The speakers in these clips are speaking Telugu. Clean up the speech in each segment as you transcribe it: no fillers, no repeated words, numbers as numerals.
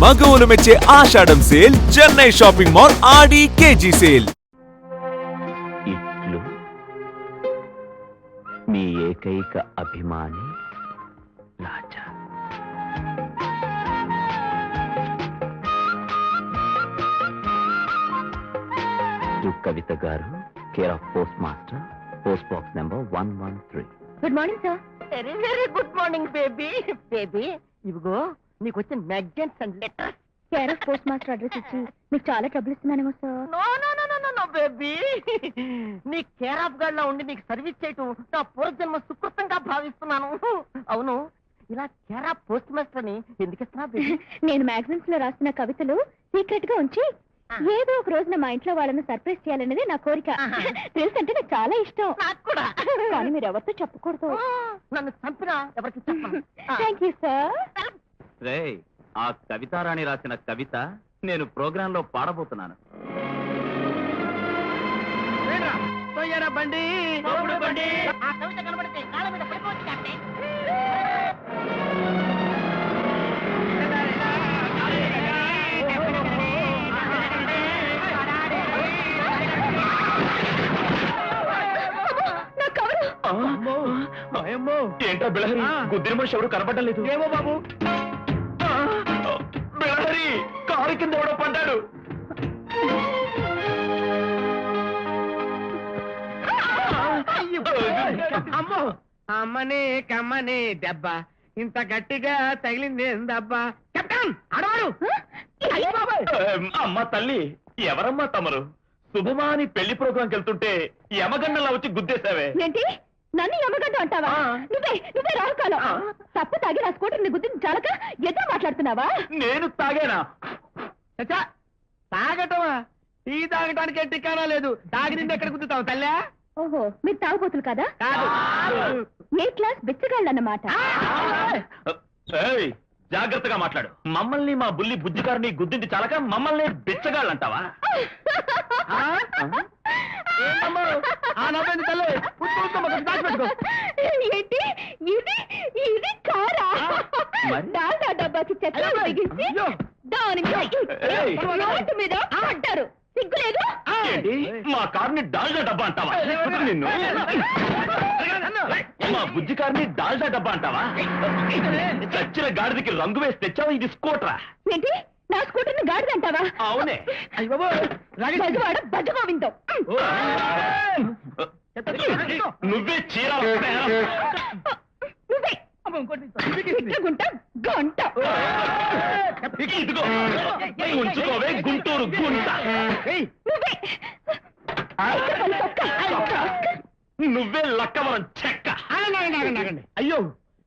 మగవులు మెచ్చే Ashadam sale Chennai shopping mall Aadi KG sale. ఇట్లు మీ ఏకైక అభిమాని రాజా. కవిత గారు, care of post master, post box number 113. Good morning sir. Very very good morning baby. Baby ఇవిగో నీకు వచ్చిన magazines and letters. Care of post master address ఇచ్చి మీకు చాలా ట్రబుల్ ఇస్తున్నానేమో sir. No no no no no baby, నీ కేర్ ఆఫ్ గార్డ్ లా ఉండి నీకు సర్వీస్ చేయటం నా పూర్వజన్మ సుకృతంగా భావిస్తున్నాను. అవును, ఇలా కేర్ ఆఫ్ పోస్ట్ మాస్టర్ అని ఎందుకు ఇస్తున్నా బేబీ? నేను మ్యాగజైన్స్ లో రాసిన కవితలు సీక్రెట్ గా ఉంచి ఏదో ఒక రోజున మా ఇంట్లో వాళ్ళని సర్ప్రైజ్ చేయాలనేది నా కోరిక. తెలుసు అంటే నాకు చాలా ఇష్టం. నాకు కూడా. కానీ మీరు ఎవరితో చెప్పకూడదు. నన్ను చంపినా ఎవరికి చెప్పను. Thank you sir. రే, ఆ కవితారాణి రాసిన కవిత నేను ప్రోగ్రామ్ లో పాడబోతున్నాను. బండి ఆ కవిత కనబడితే కాళ్ళ మీద పడిపోవచ్చు కెప్టెన్. ఏంటో బిళహరి, గుద్దిన మనిషి ఎవరు కనపడడం లేదు. ఏమో బాబు, బిళహరి కారు కింద ఎవడో పడ్డాడు. అమ్మో అమ్మని కమ్మని దెబ్బ ఇంత గట్టిగా తగిలింది దెబ్బ. కెప్టెన్ అడవాడు. అమ్మ తల్లి, ఎవరమ్మా తమరు? శుభమాని పెళ్లి ప్రోగ్రాంకి వెళ్తుంటే యమగన్నలా వచ్చి గుద్దేశావే. ఏంటి నన్ను ఎమ్మగడ్డ అంటావా? నువ్వే రావుకాలం. తప్పు తాగి నా స్కూటర్ ని గుద్దించి చాలక ఎదురు మాట్లాడుతున్నావా? నేను తాగానా? తాగటమా? టీ తాగటానికి టికానా లేదు. తాగి నిండి ఎక్కడ గుద్దుతావు తల్లా? ఓహో, మీరు తాగుబోతులు కదా? కాదు. ఏ క్లాస్ బిచ్చగాళ్ళు అన్నమాట. ఏయ్, జాగ్రత్తగా మాట్లాడు. మమ్మల్ని మా బుల్లి బుజ్జిగారిని గుద్దింది చాలక మమ్మల్ని బిచ్చగాళ్ళంటావా? ఏంటి ఇది ఇది కారా? డాల్డా డబ్బాకి చెత్త తగిలించి దాని రోడ్డు మీద అంటారు. సిగ్గులేదు? ఏంటి, మా కారుని డాల్డా డబ్బా అంటావా? నిన్ను మా బుజ్జి కారుని డాల్డా డబ్బా అంటావా? చచ్చిన గాడిదకి రంగు వేసి తెచ్చావా? ఇది స్కూటరా? ఏంటి నా స్కూటర్ ని గాడిదంటావా? అవునే. బజవాడ బజగోవిందం. నువ్వే చీర నువ్వే గుంట గంట. ఇదిగో ఉంచుకోవే గుంటూరు గుంట. నువ్వే లక్కవరం చెక్క. అయ్యో,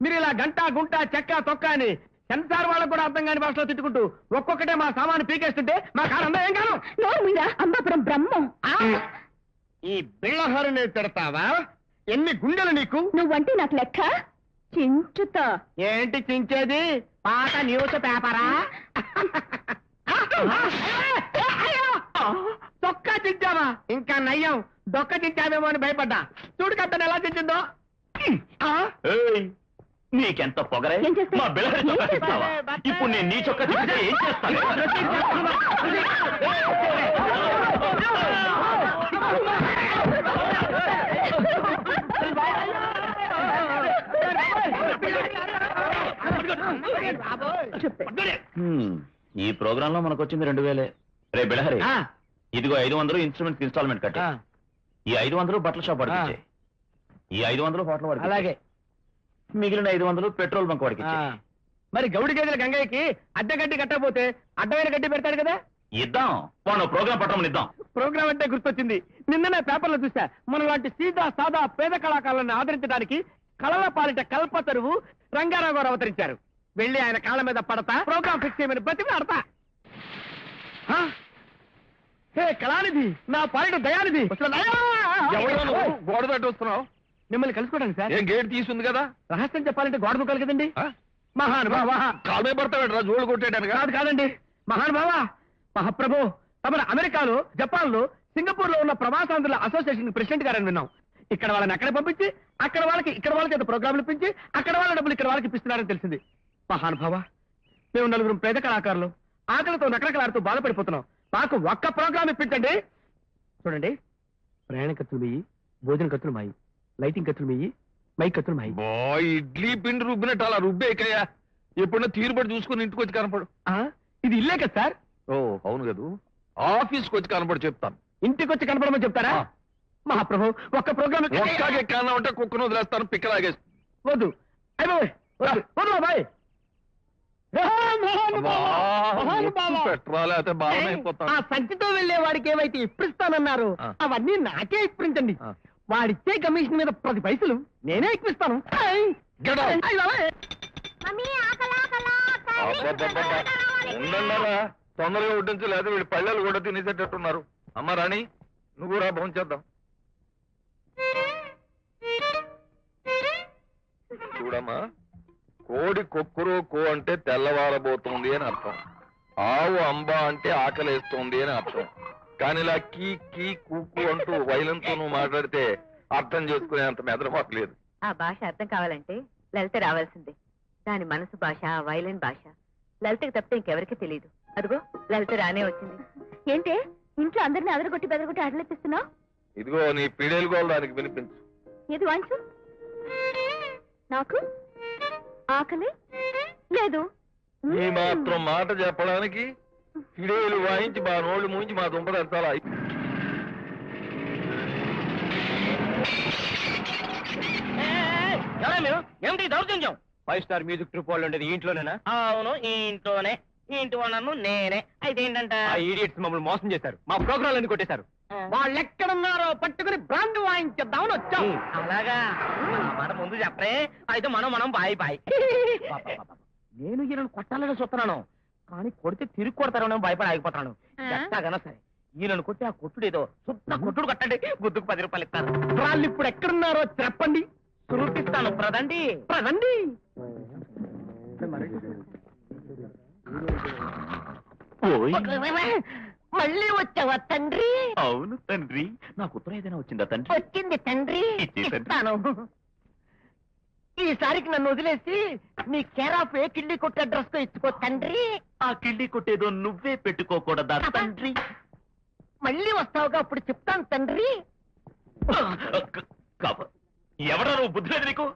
మీరు ఇలా గంట గుంట చెక్క తొక్క అని సెన్సార్ వాళ్ళకు కూడా అర్థం కాని భాషలో తిట్టుకుంటూ ఒక్కొక్కటే మా సామాను పీకేస్తుంటే మా కారణం ఏం కాదు. నోరు మీద అంబాపురం బ్రహ్మం. ఈ బిళ్ళహరుని తిడతావా? ఎన్ని గుండెలు నీకు? నువ్వంటే నాకు లెక్క. చించుతా. ఏంటి చించేది? పాత న్యూస్ పేపరా? తొక్క చించావా? ఇంకా నయ్యం, దొక్క చించావేమో అని భయపడ్డా. చూడు కట్టను ఎలా చించిందో. నీకెంత పొగరే? ఏం చేస్తావ్? మా బిళ్ళహరి చొక్కా తిప్పుతావా? ఇప్పుడు నేను నీ చొక్కా తిప్పితే ఏం చేస్తాను? ఈ ప్రోగ్రామ్ లో మనకు వచ్చింది 2000. రే బిళహరి, ఇదిగో 500 ఇన్స్ట్రుమెంట్స్ ఇన్స్టాల్మెంట్ కట్టి, ఈ 500 బట్టల షాప్ వాడికి, ఈ 500 హోటల్ వాడికి, అలాగే మిగిలిన 500 పెట్రోల్ బంక్ వాడికి. మరి గౌడి గేదెల గంగయ్యకి అడ్డ గడ్డి కట్టకపోతే అడ్డమైన గడ్డి పెడతాడు కదా? ఇద్దాం, పోను ప్రోగ్రామ్ పట్టమని ఇద్దాం. ప్రోగ్రామ్ అంటే గుర్తొచ్చింది. నిన్ననే పేపర్లో చూసా, మన లాంటి సీదా సాదా పేద కళాకారులను ఆదరించడానికి కళల పాలిట కల్పతరువు రంగారావు గారు అవతరించారు. వెళ్ళి ఆయన కాళ్ళ మీద పడతా ప్రోగ్రామ్ ఫిక్స్ చేయమని బతిమాడతా. హే కళానిధి, నా పాలిట దయానిధి, గోడ దాటి వస్తున్నావు? మిమ్మల్ని కలుసుకోవడానికి సార్. ఏం గేట్ తీసుంది కదా? రహస్యం చెప్పాలంటే గోడ దూకాలి కదండి. మహానుభావ, కాలమే పడతాడు జోడు కొట్టాడు కాదు కాదండి, మహానుభావ మహాప్రభు, తమరు అమెరికాలో, జపాన్ లో, సింగపూర్ లో ఉన్న ప్రవాసాంధ్రుల అసోసియేషన్ ప్రెసిడెంట్ గారని విన్నాం. ఇక్కడ వాళ్ళని అక్కడ పంపించి అక్కడ వాళ్ళకి ఇక్కడ వాళ్ళ చేత ప్రోగ్రాంలు ఇప్పించి అక్కడ వాళ్ళ డబ్బులు ఇక్కడ వాళ్ళకి ఇప్పిస్తున్నారని తెలిసింది. మహానుభావ, మేము 4 పేద కళాకారులు ఆకలితో నకరకలాడుతూ బాధపడిపోతున్నాం. మాకు ఒక్క ప్రోగ్రామ్ ఇప్పించండి. చూడండి, ప్రయాణ ఖర్చులు మీయి, భోజన ఖర్చులు మాయి, లైటింగ్ ఖర్చులు మీయి, మైక్ ఖర్చులు మాయి. ఇడ్లీ పిండి రుబ్బినట్టు అలా రుబ్బేకయ్యా. ఎప్పుడన్నా తీరుబడి చూసుకుని ఇంటికి వచ్చి కనపడు. ఇది ఇల్లే కదా సార్? ఓ అవును కదూ. ఆఫీస్కి వచ్చి కనపడి చెప్తాను. ఇంటికి వచ్చి కనపడమని చెప్తారా? మహాప్రభు, ఒక్క ప్రోగ్రామ్ ఒక్కగా ఎక్కడన్నా ఉంటే కుక్కను వదిలేస్తాను, పిక్కలాగేసి. వద్దు. అయ్య బాబాయ్, పెట్టరాలే అయితే బాధమైపోతాను. ఆ సంచితో వెళ్లే వాడికి ఏవైతే ఇప్పిస్తానన్నారు అవన్నీ నాకే ఇప్పించండి. వాడిచ్చే కమిషన్ మీద 10 పైసలు నేనే ఇప్పిస్తాను. Get out. అయ్య బాబాయ్. ఉండండారా, తొందరగా వడ్డించు, లేదా వీళ్ళు పళ్ళలు కూడా తినేసేటట్టున్నారు. అమ్మ రాణి, నువ్వు కూడా భోంచేద్దాం. చూడమ్మా, కోడి కొక్కురో కో అంటే తెల్లవారబోతుంది అని అర్థం. ఆవు అంబా అంటే ఆకలేస్తుంది అని అర్థం. కానీ ఇలా కీ కీ కూకు అంటూ వైలంతో నువ్వు మాట్లాడితే అర్థం చేసుకునే అంత మెదడుమాకు లేదు. ఆ భాష అర్థం కావాలంటే లలిత రావాల్సిందే. దాని మనసు భాష, వైలెన్ భాష లలితకి తప్పితే ఇంకెవరికి తెలియదు. అదిగో లలిత రానే వచ్చింది. ఏంటే ఇంట్లో అందరిని అదరగొట్టి బెదరగొట్టి అడలేపిస్తున్నావు? ఇదిగో నీ పిడేలు గోల్ దానికి వినిపించు. ఏది వాంచు? నాకు ఆకలి లేదు. ఈ మాత్రం మాట చెప్పడానికి పిడేలు వాయించి మా నోళ్ళు మూంచి మా దుంప తెచ్చాలా? ఎవరా మీరు? ఏమిటి దౌర్జన్యం? 5 స్టార్ మ్యూజిక్ ట్రూప్ వాళ్ళు ఉండేది ఈ ఇంట్లోనేనా? అవును, ఈ ఇంట్లోనే. ఈ ఇంటి వాళ్ళను నేనే. అయితే ఏంటంట, ఆ ఇడియట్స్ మమ్మల్ని మోసం చేశారు, మా ప్రోగ్రామ్ అన్ని కొట్టేశారు. వాళ్ళు ఎక్కడున్నారో పట్టుకుని బ్రాండ్ వాయించేద్దామని వచ్చాం. అలాగా? మాట ముందు చెప్పరే. అయితే మనం బాయ్ బాయ్. నేను ఈయనను కొట్టాలని చూస్తున్నాను, కానీ కొడితే తిరిగి కొడతారో భయపడి ఆగిపోతాను. ఎట్లాగైనా సరే ఈయనను కొట్టి ఆ కొట్టుడు ఏదో శుద్ధ కొట్టుడు కట్టండి, గుద్దుకు 10 రూపాయలు ఇస్తాను. వాళ్ళు ఇప్పుడు ఎక్కడున్నారో చెప్పండి, చూపిస్తాను. ప్రదండి ప్రదండి. మళ్ళీ వచ్చావా తండ్రి? అవును తండ్రి. నాకు ఉత్తరం ఏదైనా వచ్చిందా తండ్రి? వచ్చింది తండ్రి, ఇచ్చేసండి. ఇస్తాను. ఈసారికి నన్ను వదిలేసి నీ కేరాఫ్ ఏ కిళ్ళి కొట్టే డ్రెస్ తో ఇచ్చుకో తండ్రి. ఆ కిళ్ళి కొట్టేదో నువ్వే పెట్టుకోకూడదా తండ్రి? మళ్ళీ వస్తావుగా, అప్పుడు చెప్తాను తండ్రి. ఎవడా నువ్వు? బుద్ధి లేదు నీకు?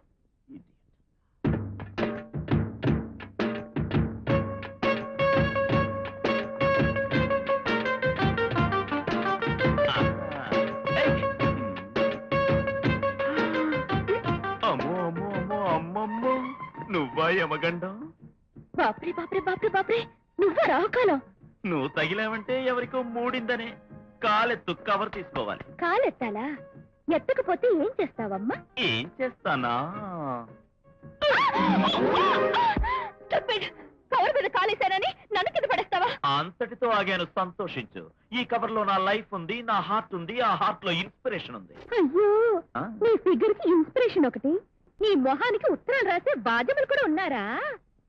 అమ్మో అమ్మో అమ్మో అమ్మమ్మో, నువ్వా యమగండం? బాప్రే బాప్రే బాప్రే బాప్రే, నువ్వా రావుకాలం? నువ్వు తగిలావంటే ఎవరికో మూడిందనే. కాలెత్తు, కవర్ తీసుకోవాలి. కాలెత్తాలా? ఎత్తకపోతే ఏం చేస్తావమ్మా? ఏం చేస్తానా? కవర్ మీద కాలేశానని నన్ను కింద పడేస్తావా? అంతటితో ఆగాను, సంతోషించు. ఈ కవర్ లో నా లైఫ్ ఉంది, నా హార్ట్ ఉంది, ఆ హార్ట్ లో ఇన్స్పిరేషన్ ఉంది. అయ్యో, ఆ? నీ ఫిగర్ కి ఇన్స్పిరేషన్ ఒకటి, నీ మొహానికి ఉత్తరాలు రాసే బాధ్యతలు కూడా ఉన్నారా?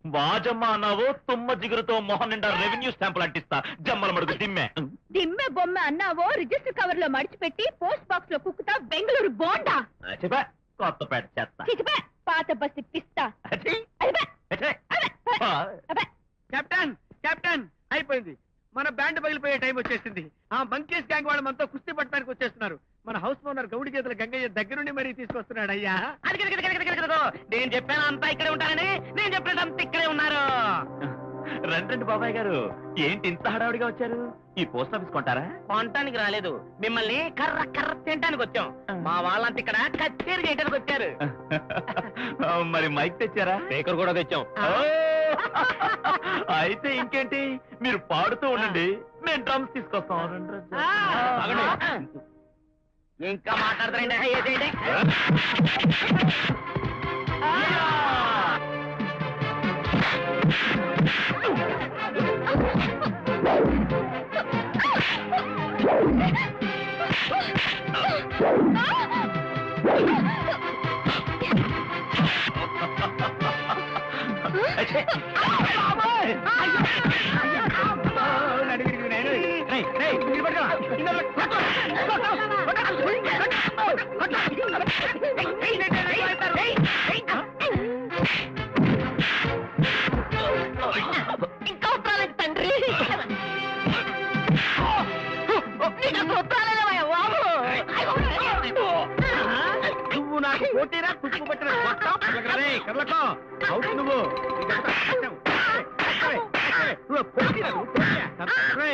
వాజమ్మ అన్నావో తుమ్మ జిగురుతో మొహం నిండా రెవెన్యూ స్టాంపులు అంటిస్తా. జమ్మల మడుగు దిమ్మె. దిమ్మె బొమ్మ అన్నావో రిజిస్టర్ కవర్ లో మడిచిపెట్టి పోస్ట్ బాక్స్ లో కుక్కుతా బెంగళూరు బోండా. చెప్పా, కొత్తపేట చెత్త. చిచిపే, పాత బస్సు పిస్తా. అచ్చి. అదిపే, అచ్చే. అబ్బే. కెప్టెన్ కెప్టెన్, అయిపోయింది. మన బ్యాండ్ పగిలిపోయే టైం వచ్చేసింది. ఆ మంకీస్ గ్యాంగ్ వాళ్ళు మనతో కుస్తీ పట్టడానికి వచ్చేస్తున్నారు. మన హౌస్ ఓనర్ గౌడి చేతుల గంగయ్య దగ్గరుండి మరీ తీసుకొస్తున్నాడు. అయ్యా, నేను చెప్పాను అంతా ఇక్కడే ఉంటానని. నేను చెప్పినదంతా ఇక్కడే ఉన్నారు. రండి బాబాయ్ గారు, ఏంటి ఇంత హడావుడిగా వచ్చారు? ఈ పోస్ట్ ఆఫీస్ కొంటారా? కొనటానికి రాలేదు, మిమ్మల్ని కర్ర కర్ర తినడానికి వచ్చాం. మా వాళ్ళంతా ఇక్కడ కచేరీ చేయడానికి వచ్చారు. మరి మైక్ తెచ్చారా? స్పీకర్ కూడా తెచ్చాం. అయితే ఇంకేంటి, మీరు పాడుతూ ఉండండి, నేను డ్రమ్స్ తీసుకొస్తాం. ఇంకా మాట్లాడతారండి. ఏదేంటి? ఇంకా ఉంటాను తండ్రి. మొదలకో అవుట్ నువ్వు పోటీరా నువ్వు పోటీ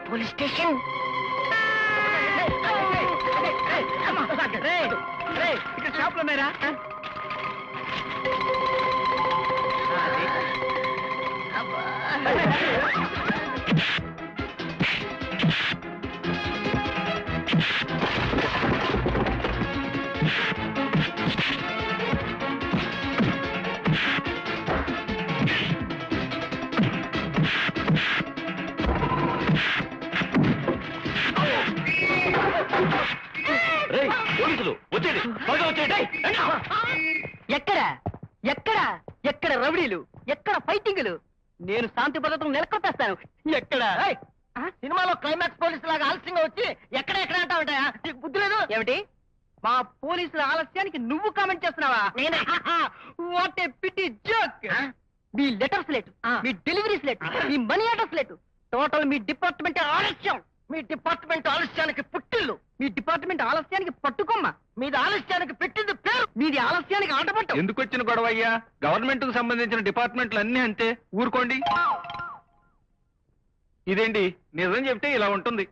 పోలీస్ స్టేషన్ ఇక్కడ షాపులు ఉన్నాయరా రేయ్, పోలీసులు వచ్చేది త్వరగా వచ్చేయండి. ఎక్కడ ఎక్కడ ఎక్కడ రౌడీలు ఎక్కడ ఫైటింగులు నేను శాంతి భద్రతను నెలకొట్టేస్తాను ఎక్కడ సినిమాలో క్లైమాక్స్ పోలీసు లాగా ఆలస్యంగా వచ్చి ఎక్కడ ఎక్కడ అంటా ఉంటాయా నీకు బుద్ధి లేదు ఏమిటి మా పోలీసుల ఆలస్యానికి నువ్వు కామెంట్ చేస్తున్నావా వాట్ ఏ పిటి జోక్ మీ లెటర్స్ లేట్ మీ డెలివరీస్ లేట్ మీ మనీ ఆర్డర్స్ లేట్ టోటల్ మీ డిపార్ట్మెంట్ ఆలస్యం మీ డిపార్ట్మెంట్ ఆలస్యానికి పుట్టిల్లు మీ డిపార్ట్మెంట్ ఆలస్యానికి పట్టుకొమ్మ మీది ఆలస్యానికి పెట్టింది పేరు మీది ఆలస్యానికి ఆటపట్టు ఎందుకు వచ్చిన గొడవ అయ్యా? గవర్నమెంట్ కు సంబంధించిన డిపార్ట్మెంట్లు అన్ని అంతే, ఊరుకోండి. ఇదేంటి నిజం చెప్తే ఇలా ఉంటుంది.